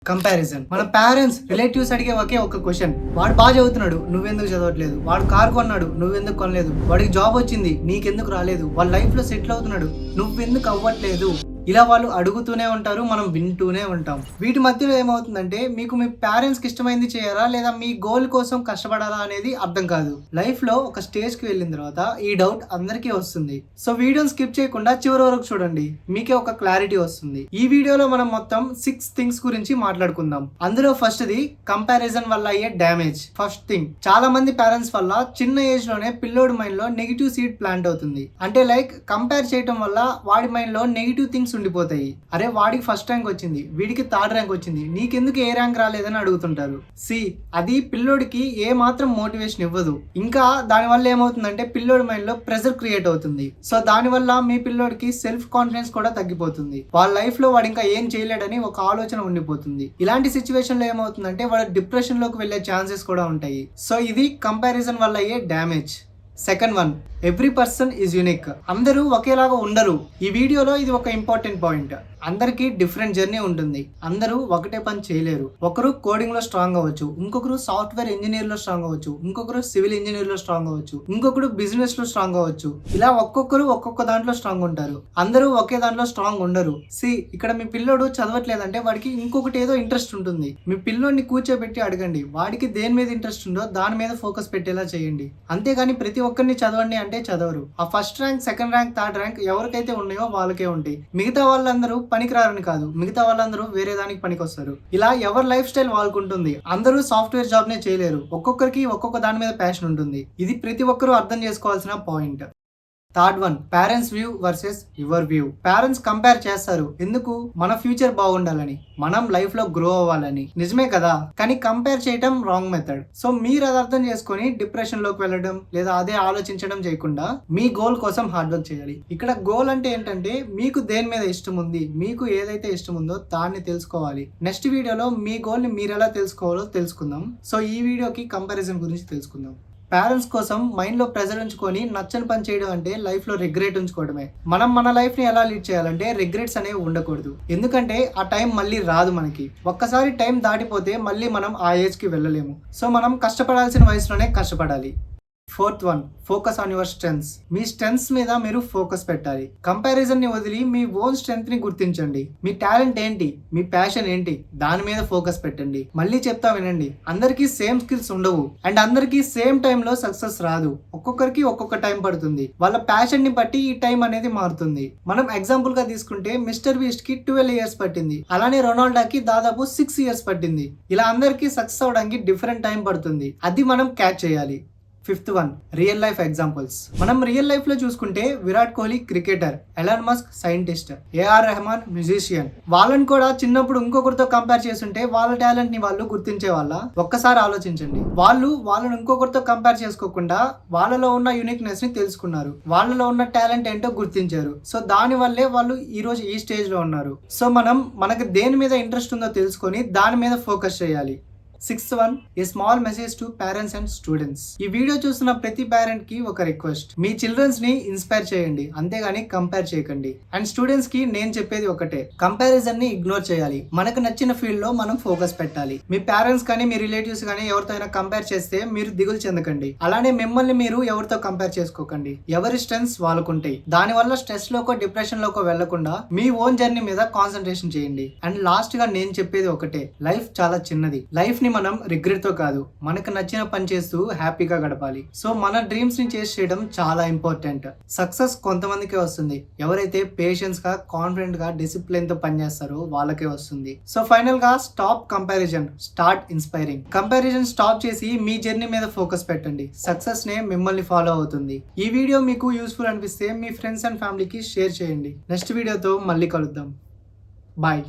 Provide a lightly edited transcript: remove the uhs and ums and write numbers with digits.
Comparison. మన parents relatives అడిగే ఒకే ఒక క్వశ్చన్, వాడు బాగా చదువుతున్నాడు నువ్వెందుకు చదవట్లేదు, వాడు కార్ కొన్నాడు నువ్వెందుకు కొనలేదు, వాడికి జాబ్ వచ్చింది నీకెందుకు రాలేదు, వాళ్ళ లైఫ్ లో సెటిల్ అవుతున్నాడు నువ్వెందుకు అవ్వట్లేదు. ఇలా వాళ్ళు అడుగుతూనే ఉంటారు, మనం వింటూనే ఉంటాం. వీటి మధ్యలో ఏమవుతుందంటే మీకు మీ పేరెంట్స్కి ఇష్టమైంది చేయాలా లేదా మీ గోల్ కోసం కష్టపడాలా అనేది అర్థం కాదు. లైఫ్ లో ఒక స్టేజ్ కి వెళ్ళిన తర్వాత ఈ డౌట్ అందరికీ వస్తుంది. సో వీడియోని స్కిప్ చేయకుండా చివరి వరకు చూడండి, మీకే ఒక క్లారిటీ వస్తుంది. ఈ వీడియోలో మనం మొత్తం 6 థింగ్స్ గురించి మాట్లాడుకుందాం. అందులో ఫస్ట్ ది కంపారిజన్ వల్ల అయ్యే డ్యామేజ్. ఫస్ట్ థింగ్, చాలా మంది పేరెంట్స్ వల్ల చిన్న ఏజ్ లోనే పిల్లోడి మైండ్ లో నెగిటివ్ సీడ్ ప్లాంట్ అవుతుంది. అంటే లైక్ కంపేర్ చేయడం వల్ల వాడి మైండ్ లో నెగిటివ్ థింగ్స్ ఉండిపోతాయి. అరే వాడికి ఫస్ట్ ర్యాంక్ వచ్చింది, వీడికి థర్డ్ ర్యాంక్ వచ్చింది, నీకెందుకు ఏ ర్యాంక్ రాలేదని అడుగుతుంటారు. అది పిల్లోడికి ఏ మాత్రం మోటివేషన్ ఇవ్వదు. ఇంకా దాని వల్ల ఏమవుతుందంటే పిల్లోడి మైండ్ లో ప్రెషర్ క్రియేట్ అవుతుంది. సో దాని వల్ల మీ పిల్లోడికి సెల్ఫ్ కాన్ఫిడెన్స్ కూడా తగ్గిపోతుంది. వాళ్ళ లైఫ్ లో వాడు ఇంకా ఏం చేయలేడని ఒక ఆలోచన ఉండిపోతుంది. ఇలాంటి సిచ్యువేషన్ లో ఏమవుతుందంటే వాడు డిప్రెషన్ లోకి వెళ్లే ఛాన్సెస్ కూడా ఉంటాయి. సో ఇది కంపారిజన్ వల్ల అయ్యే damage. Second one, every person is unique. అందరూ ఒకేలాగా ఉండరు. ఈ వీడియోలో ఇది ఒక ఇంపార్టెంట్ పాయింట్. అందరికీ డిఫరెంట్ జర్నీ ఉంటుంది. అందరూ ఒకటే పని చేయలేరు. ఒకరు కోడింగ్ లో స్ట్రాంగ్ అవ్వచ్చు, ఇంకొకరు సాఫ్ట్వేర్ ఇంజనీర్ లో స్ట్రాంగ్ అవ్వచ్చు, ఇంకొకరు సివిల్ ఇంజనీర్ లో స్ట్రాంగ్ అవ్వచ్చు, ఇంకొకరు బిజినెస్ లో స్ట్రాంగ్ అవ్వచ్చు. ఇలా ఒక్కొక్కరు ఒక్కొక్క దాంట్లో స్ట్రాంగ్ ఉంటారు. అందరూ ఒకే దాంట్లో స్ట్రాంగ్ ఉండరు. ఇక్కడ మీ పిల్లోడు చదవట్లేదంటే వాడికి ఇంకొకటి ఏదో ఇంట్రెస్ట్ ఉంటుంది. మీ పిల్లోడిని కూర్చోబెట్టి అడగండి, వాడికి దేని మీద ఇంట్రెస్ట్ ఉందో దాని మీద ఫోకస్ పెట్టేలా చేయండి. అంతేగాని ప్రతి ఒక్కరిని చదవండి అంటే చదవరు. ఆ first rank, second rank, third rank ఎవరికైతే ఉన్నాయో వాళ్ళకే ఉంటాయి. మిగతా వాళ్ళందరూ పనికిరారని కాదు, మిగతా వాళ్ళందరూ వేరే దానికి పనికొస్తారు. ఇలా ఎవరి లైఫ్ స్టైల్ వాళ్ళకుంటుంది. అందరూ సాఫ్ట్వేర్ జాబ్ నే చేయలేరు. ఒక్కొక్కరికి ఒక్కొక్క దాని మీద ప్యాషన్ ఉంటుంది. ఇది ప్రతి ఒక్కరూ అర్థం చేసుకోవాల్సిన point. Third one, parents view versus your view. Parents compare చేస్తారు. ఎందుకు? మన ఫ్యూచర్ బాగుండాలని, మనం లైఫ్ లో గ్రో అవ్వాలని. నిజమే కదా, కానీ కంపేర్ చేయడం రాంగ్ మెథడ్. సో మీరు అది అర్థం చేసుకొని డిప్రెషన్ లోకి వెళ్ళడం లేదా అదే ఆలోచించడం చేయకుండా మీ గోల్ కోసం హార్డ్ వర్క్ చేయాలి. ఇక్కడ గోల్ అంటే ఏంటంటే మీకు దేని మీద ఇష్టం ఉంది, మీకు ఏదైతే ఇష్టం ఉందో దాన్ని తెలుసుకోవాలి. నెక్స్ట్ వీడియోలో మీ గోల్ ని మీరు ఎలా తెలుసుకోవాలో తెలుసుకుందాం. సో ఈ వీడియోకి కంపారిజన్ గురించి తెలుసుకుందాం. పేరెంట్స్ కోసం మైండ్ లో ప్రెజర్ ఉంచుకొని నచ్చని పని చేయడం అంటే లైఫ్ లో రిగ్రెట్ ఉంచుకోవడమే. మనం మన లైఫ్ ని ఎలా లీడ్ చేయాలంటే రిగ్రెట్స్ అనేవి ఉండకూడదు. ఎందుకంటే ఆ టైం మళ్ళీ రాదు మనకి. ఒక్కసారి టైం దాటిపోతే మళ్ళీ మనం ఆ ఏజ్ కి వెళ్ళలేము. సో మనం కష్టపడాల్సిన వయసులోనే కష్టపడాలి. Fourth one, focus on your strengths. Me strengths మీద మీరు ఫోకస్ పెట్టాలి. కంపారిజన్ ని వదిలి మీ ఓన్ స్ట్రెంగ్త్ ని గుర్తించండి. మీ టాలెంట్ ఏంటి, మీ ప్యాషన్ ఏంటి, దాని మీద ఫోకస్ పెట్టండి. మళ్ళీ చెప్తా వినండి, అందరికీ సేమ్ స్కిల్స్ ఉండవు అండ్ అందరికీ సేమ్ టైం లో సక్సెస్ రాదు. ఒక్కొక్కరికి ఒక్కొక్క టైం పడుతుంది. వాళ్ళ ప్యాషన్ ని బట్టి ఈ టైం అనేది మారుతుంది. మనం ఎగ్జాంపుల్ గా తీసుకుంటే మిస్టర్ బీస్ట్ కి 12 ఇయర్స్ పట్టింది, అలానే రొనాల్డోకి దాదాపు 6 ఇయర్స్ పట్టింది. ఇలా అందరికీ సక్సెస్ అవడానికి డిఫరెంట్ టైం పడుతుంది. అది మనం క్యాచ్ చేయాలి. Fifth one, real life examples. మనం రియల్ లైఫ్ లో చూసుకుంటే Virat Kohli cricketer, Elon Musk scientist, A R Rahman musician. వాళ్ళని కూడా చిన్నప్పుడు ఇంకొకరితో కంపేర్ చేస్తుంటే వాళ్ళ టాలెంట్ ని వాళ్ళు గుర్తించే వాళ్ళ. ఒక్కసారి ఆలోచించండి, వాళ్ళని ఇంకొకరితో కంపేర్ చేసుకోకుండా వాళ్ళలో ఉన్న యూనిక్నెస్ ని తెలుసుకున్నారు, వాళ్ళలో ఉన్న టాలెంట్ ఏంటో గుర్తించారు. సో దాని వల్లే వాళ్ళు ఈ రోజు ఈ స్టేజ్ లో ఉన్నారు. సో మనకి దేని మీద ఇంట్రెస్ట్ ఉందో తెలుసుకొని దాని మీద ఫోకస్ చేయాలి. Sixth one, a small message to parents and students. ఈ వీడియో చూస్తున్న ప్రతి పేరెంట్ కి ఒక రిక్వెస్ట్, మీ చిల్డ్రన్స్ ని ఇన్స్పైర్ చేయండి, అంతేగాని కంపేర్ చేయకండి. అండ్ స్టూడెంట్స్ కి నేను చెప్పేది ఒకటే, కంపారిజన్ ని ఇగ్నోర్ చేయాలి. మనకు నచ్చిన ఫీల్డ్ లో మనం ఫోకస్ పెట్టాలి. మీ పేరెంట్స్ కానీ మీ రిలేటివ్స్ కానీ ఎవరితో అయినా కంపేర్ చేస్తే మీరు దిగులు చెందకండి. అలానే మిమ్మల్ని మీరు ఎవరితో కంపేర్ చేసుకోకండి. ఎవరి స్ట్రెంగ్స్ వాళ్ళకుంటాయి. దాని వల్ల స్ట్రెస్ లోకో డిప్రెషన్ లోకో వెళ్లకుండా మీ ఓన్ జర్నీ మీద కాన్సన్ట్రేషన్ చేయండి. అండ్ లాస్ట్ గా నేను చెప్పేది ఒకటే, లైఫ్ చాలా చిన్నది. లైఫ్ ని మనం రిగ్రెట్ తో కాదు, మనకు నచ్చిన పని చేస్తూ హ్యాపీగా గడపాలి. సో మన డ్రీమ్స్ ని చేసి చేయడం చాలా ఇంపార్టెంట్. సక్సెస్ కొంతమందికే వస్తుంది. ఎవరైతే పేషెన్స్ గా, కాన్ఫిడెంట్ గా, డిసిప్లిన్ తో పనిచేస్తారో వాళ్ళకే వస్తుంది. సో ఫైనల్ గా, stop comparison, start inspiring. Comparison stop చేసి మీ జర్నీ మీద ఫోకస్ పెట్టండి. సక్సెస్ నే మిమ్మల్ని ఫాలో అవుతుంది. ఈ వీడియో మీకు యూస్ఫుల్ అనిపిస్తే మీ ఫ్రెండ్స్ అండ్ ఫ్యామిలీకి షేర్ చేయండి. నెక్స్ట్ వీడియోతో మళ్ళీ కలుద్దాం. బాయ్.